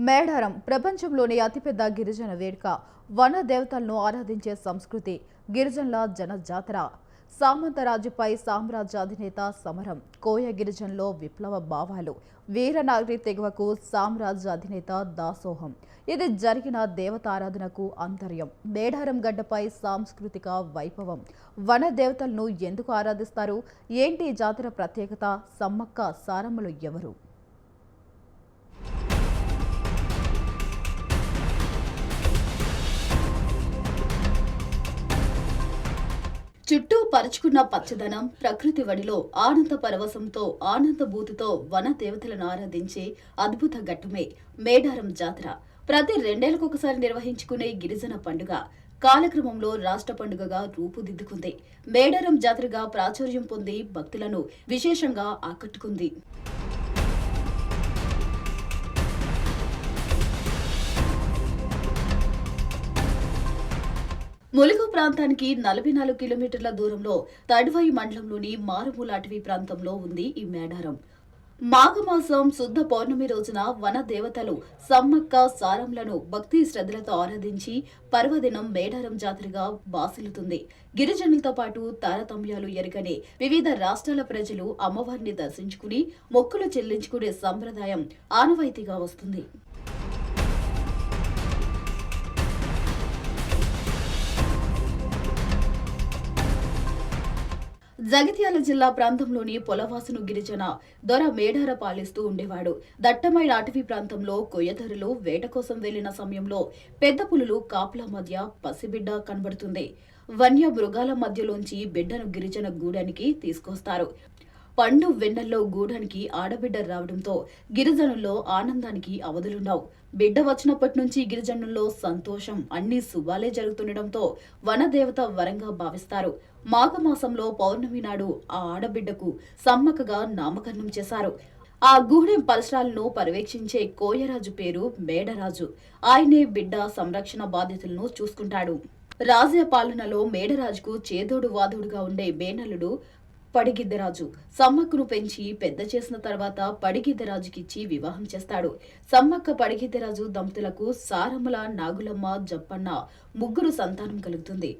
మేడారం ప్రపంచంలోని అతిపెద్ద గిరిజన వేడుక. వన దేవతలను ఆరాధించే సంస్కృతి. గిరిజనుల జనజాతర. సామంతరాజుపై సామ్రాజ్యాధినేత సమరం. కోయ గిరిజనులో విప్లవ భావాలు. వీరనాగరి తెగువకు సామ్రాజ్యాధినేత దాసోహం. ఇది జరిగిన దేవతారాధనకు అంతర్యం. మేడారం గడ్డపై సాంస్కృతిక వైభవం. వన దేవతలను ఎందుకు ఆరాధిస్తారు? ఏంటి జాతర ప్రత్యేకత? సమ్మక్క సారమ్మలు ఎవరు? చుట్టూ పరుచుకున్న పచ్చదనం, ప్రకృతి వడిలో ఆనంద పరవశంతో ఆనందభూతితో వన దేవతలను ఆరాధించే అద్భుత ఘట్టమే మేడారం జాతర. ప్రతి 2 ఏళ్లకొకసారి నిర్వహించుకునే గిరిజన పండుగ కాలక్రమంలో రాష్ట్ర పండుగగా రూపుదిద్దుకుంది. మేడారం జాతరగా ప్రాచుర్యం పొంది భక్తులను విశేషంగా ఆకట్టుకుంది. ములుగు ప్రాంతానికి 44 కిలోమీటర్ల దూరంలో తడ్వాయి మండలంలోని మారుమూల అటవీ ప్రాంతంలో ఉంది ఈ మేడారం. మాఘమాసం శుద్ధ పౌర్ణమి రోజున వన దేవతలు సమ్మక్క సారమ్మలను భక్తి శ్రద్ధలతో ఆరాధించి పర్వదినం మేడారం జాతరగా బాసిల్లుతుంది. గిరిజనులతో పాటు తారతమ్యాలు ఎరుగని వివిధ రాష్ట్రాల ప్రజలు అమ్మవారిని దర్శించుకుని మొక్కులు చెల్లించుకునే సంప్రదాయం ఆనవాయితీగా వస్తుంది. జగిత్యాల జిల్లా ప్రాంతంలోని పొలవాసును గిరిజన దొర మేడార పాలిస్తూ ఉండేవాడు. దట్టమైన అటవీ ప్రాంతంలో కొయ్యధరులు వేట కోసం వెళ్లిన సమయంలో పెద్ద పులులు కాపుల మధ్య పసిబిడ్డ కనబడుతుంది. వన్య మృగాల మధ్యలోంచి బిడ్డను గిరిజన గూడానికి తీసుకొస్తారు. పండు వెన్నెల్లో గూడానికి ఆడబిడ్డ రావడంతో గిరిజనుల్లో ఆనందానికి అవధులున్నావు. బిడ్డ వచ్చినప్పటి నుంచి గిరిజనుల్లో సంతోషం, అన్ని శుభాలే జరుగుతుండటంతో వనదేవత వరంగా భావిస్తారు. మాఘమాసంలో పౌర్ణమి నాడు ఆ ఆడబిడ్డకు సమ్మక్కగా నామకరణం చేశారు. ఆ గూడెం పరిసరాలను పర్యవేక్షించే కోయరాజు పేరు మేడరాజు. ఆయనే బిడ్డ సంరక్షణ బాధ్యతలను చూసుకుంటాడు. రాజ్య పాలనలో మేడరాజుకు చేదోడు వాదోడుగా ఉండే మేనల్లుడు పడిగిద్దరాజు. సమ్మక్కను పెంచి పెద్ద చేసిన తర్వాత పడిగిద్దరాజుకిచ్చి వివాహం చేస్తాడు. సమ్మక్క పడిగిద్దరాజు దంపతులకు సారమ్మల, నాగులమ్మ, జప్పన్న 3 సంతానం కలుగుతుంది.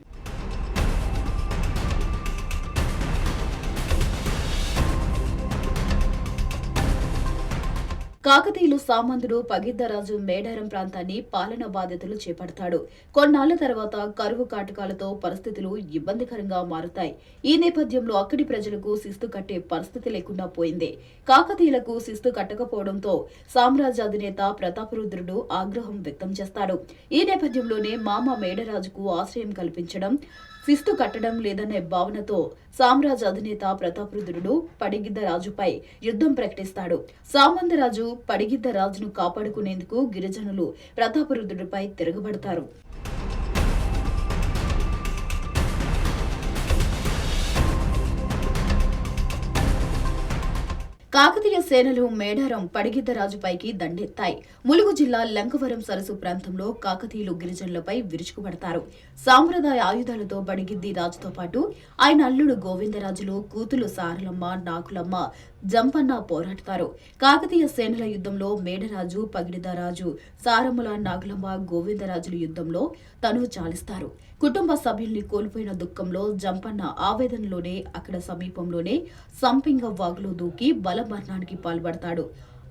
కాకతీయులు సామంతుడు పగిద్దరాజు మేడారం ప్రాంతాన్ని పాలనా బాధ్యతలు చేపడతాడు. కొన్నాళ్ల తర్వాత కరువు కాటకాలతో పరిస్థితులు ఇబ్బందికరంగా మారుతాయి. ఈ నేపథ్యంలో అక్కడి ప్రజలకు శిస్తు కట్టే పరిస్థితి లేకుండా పోయింది. కాకతీయులకు శిస్తు కట్టకపోవడంతో సామ్రాజ్యాధినేత ప్రతాపరుద్రుడు ఆగ్రహం వ్యక్తం చేస్తాడు. ఈ నేపథ్యంలోనే మామ మేడరాజుకు ఆశ్రయం కల్పించడం, శిస్తు కట్టడం లేదనే భావనతో సామ్రాజ్యాధినేత ప్రతాపరుద్రుడు పడిగిద్దరాజుపై యుద్ధం ప్రకటిస్తాడు. సామంతరాజు పడిగిద్దరాజును కాపాడుకునేందుకు గిరిజనులు ప్రతాపరుద్రుడిపై తిరగబడతారు. కాకతీయ సేనలు మేడారం పడిగిద్దరాజుపైకి దండెత్తాయి. ములుగు జిల్లా లంకవరం సరస్సు ప్రాంతంలో కాకతీయులు గిరిజనులపై విరుచుకుపడతారు. సాంప్రదాయ ఆయుధాలతో పడిగిద్ది రాజుతో పాటు ఆయన అల్లుడు గోవిందరాజులు, కూతులు సారలమ్మ, నాకులమ్మ, జంపన్న పోరాడతారు. కాకతీయ సేనల యుద్ధంలో మేడరాజు, పగిడిదరాజు, సారమ్మల, నాగులమ్మ, గోవిందరాజుల యుద్ధంలో తనువు చాలిస్తారు. కుటుంబ సభ్యుల్ని కోల్పోయిన దుఃఖంలో జంపన్న ఆవేదనలోనే అక్కడ సమీపంలోనే సంపింగ వాగులో దూకి బలమరణానికి పాల్పడతాడు.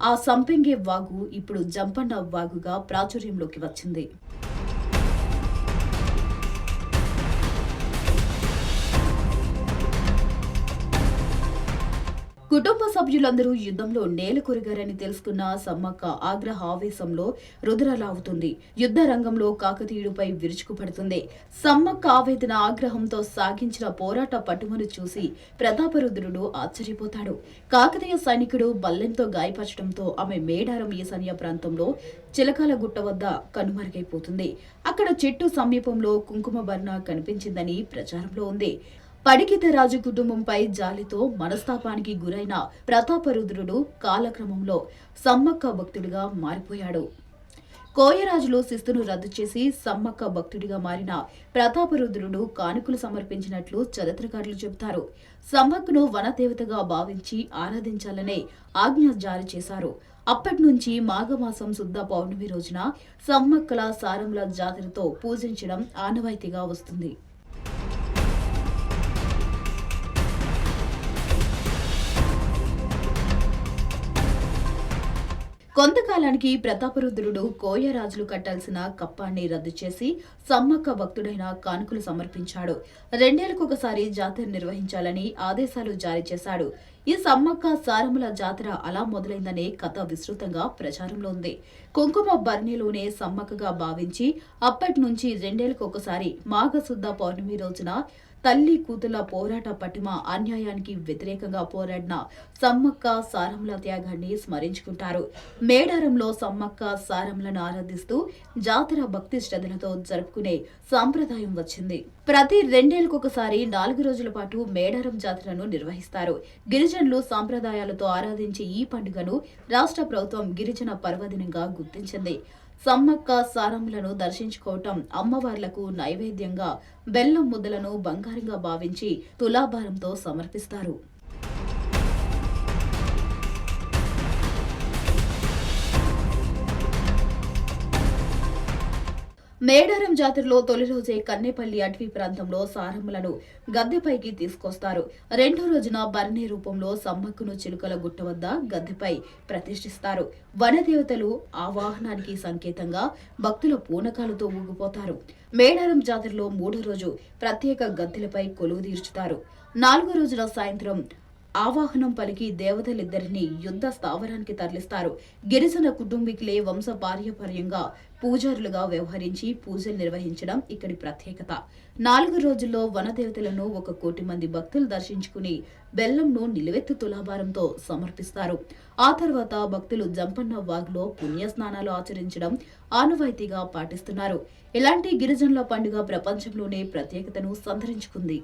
ఆ సంపింగే వాగు ఇప్పుడు జంపన్న వాగుగా ప్రాచుర్యంలోకి వచ్చింది. కుటుంబ సభ్యులందరూ యుద్ధంలో నేలకొరిగారని తెలుసుకున్న సమ్మక్క ఆగ్రహ ఆవేశంలో రుద్రలావుతుంది. యుద్ధ రంగంలో కాకతీయుడిపై విరుచుకుపడుతుంది. సమ్మక్క ఆవేదన, ఆగ్రహంతో సాగించిన పోరాట పట్టుమను చూసి ప్రతాపరుద్రుడు ఆశ్చర్యపోతాడు. కాకతీయ సైనికుడు బల్లెంతో గాయపరచడంతో ఆమె మేడారం ఈశాన్య ప్రాంతంలో చిలకాల గుట్ట వద్ద కనుమరుగైపోతుంది. అక్కడ చెట్టు సమీపంలో కుంకుమ బర్ణ కనిపించిందని ప్రచారంలో ఉంది. పడిగిద్దరాజు కుటుంబంపై జాలితో మనస్తాపానికి గురైన ప్రతాపరుద్రుడు కాలక్రమంలో సమ్మక్క భక్తుడిగా మారిపోయాడు. కోయరాజులు శిస్తును రద్దు చేసి సమ్మక్క భక్తుడిగా మారిన ప్రతాపరుద్రుడు కానుకలు సమర్పించినట్లు చరిత్రకారులు చెబుతారు. సమ్మక్కను వనదేవతగా భావించి ఆరాధించాలనే ఆజ్ఞ జారీ చేశారు. అప్పటి నుంచి మాఘమాసం శుద్ధ పౌర్ణమి రోజున సమ్మక్కల సారముల జాతరతో పూజించడం ఆనవాయితీగా వస్తుంది. కొంతకాలానికి ప్రతాపరుద్రుడు కోయరాజులు కట్టాల్సిన కప్పాన్ని రద్దు చేసి సమ్మక్క భక్తుడైన కానుకలు సమర్పించాడు. 2 ఏళ్లకొకసారి జాతర నిర్వహించాలని ఆదేశాలు జారీ చేశాడు. ఈ సమ్మక్క సారముల జాతర అలా మొదలైందనే కథ విస్తృతంగా ప్రచారంలో ఉంది. కుంకుమ బర్ణిలోనే సమ్మక్కగా భావించి అప్పటి నుంచి 2 ఏళ్లకొకసారి మాఘశుద్ధ పౌర్ణమి రోజున తల్లి కూతుల పోరాట పటిమ అన్యాయానికి వ్యతిరేకంగా పోరాడిన సమ్మక్క సారముల త్యాగాన్ని స్మరించుకుంటారు. మేడారంలో సమ్మక్క సారములను ఆరాధిస్తూ జాతర భక్తి శ్రద్ధలతో జరుపుకునే సాంప్రదాయం వచ్చింది. ప్రతి 2 ఏళ్లకొకసారి 4 రోజుల పాటు మేడారం జాతరను నిర్వహిస్తారు. గిరిజనులు సాంప్రదాయాలతో ఆరాధించే ఈ పండుగను రాష్ట్ర ప్రభుత్వం గిరిజన పర్వదినంగా గుర్తించింది. సమ్మక్క సారములను దర్శించుకోవటం, అమ్మవార్లకు నైవేద్యంగా బెల్లం ముద్దలను బంగారంగా భావించి తులాభారంతో సమర్పిస్తారు. మేడారం జాతరలో తొలి రోజే కన్నేపల్లి అటవీ ప్రాంతంలో సారములను గద్దెపైకి తీసుకొస్తారు. 2వ రోజున బర్ణి రూపంలో సమ్మక్కను చిలుకల గుట్ట వద్ద గద్దెపై ప్రతిష్ఠిస్తారు. వనదేవతలు ఆవాహనానికి సంకేతంగా భక్తుల పూనకాలతో ఊగిపోతారు. మేడారం జాతరలో 3వ రోజు ప్రత్యేక గద్దెలపై కొలువు తీర్చుతారు. 4వ రోజున సాయంత్రం ఆవాహనం పలికి దేవతలిద్దరిని యుద్ధ స్థావరానికి తరలిస్తారు. గిరిజన కుటుంబీకులే వంశపార్యపర్యంగా పూజారులుగా వ్యవహరించి పూజలు నిర్వహించడం ఇక్కడి ప్రత్యేకత. 4 రోజుల్లో వనదేవతలను 1 కోటి మంది భక్తులు దర్శించుకుని బెల్లంను నిలువెత్తు తులాభారంతో సమర్పిస్తారు. ఆ తర్వాత భక్తులు జంపన్న వాగులో పుణ్య స్నానాలు ఆచరించడం ఆనవాయితీగా పాటిస్తున్నారు. ఇలాంటి గిరిజనుల పండుగ ప్రపంచంలోనే ప్రత్యేకతను సంతరించుకుంది.